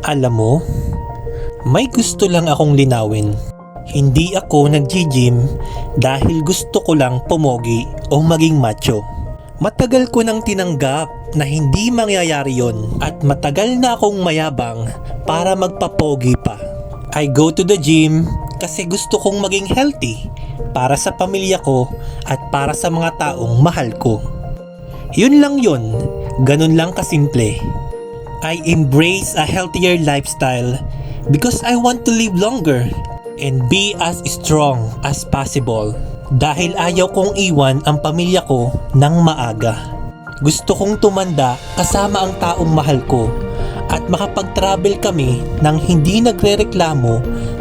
Alam mo, may gusto lang akong linawin. Hindi ako nag-gym dahil gusto ko lang pumogi o maging macho. Matagal ko nang tinanggap na hindi mangyayari yon at matagal na akong mayabang para magpapogi pa. I go to the gym kasi gusto kong maging healthy para sa pamilya ko at para sa mga taong mahal ko. Yun lang yun, ganun lang kasimple. I embrace a healthier lifestyle because I want to live longer and be as strong as possible. Dahil ayaw kong iwan ang pamilya ko ng maaga. Gusto kong tumanda kasama ang taong mahal ko at makapag-travel kami nang hindi nagrereklamo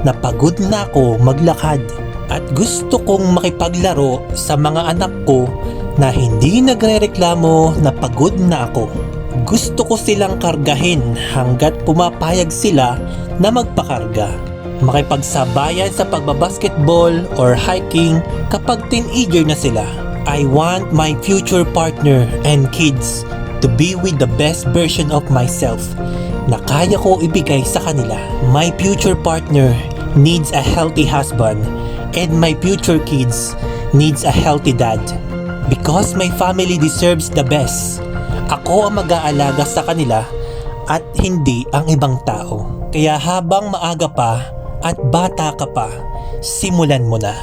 na pagod na ako maglakad. At gusto kong makipaglaro sa mga anak ko na hindi nagrereklamo na pagod na ako. Gusto ko silang kargahin hanggat pumapayag sila na magpakarga. Makipagsabayan sa pagbabasketball or hiking kapag teenager na sila. I want my future partner and kids to be with the best version of myself na kaya ko ibigay sa kanila. My future partner needs a healthy husband and my future kids needs a healthy dad. Because my family deserves the best. Ako ang mag-aalaga sa kanila at hindi ang ibang tao. Kaya habang maaga pa at bata ka pa, simulan mo na.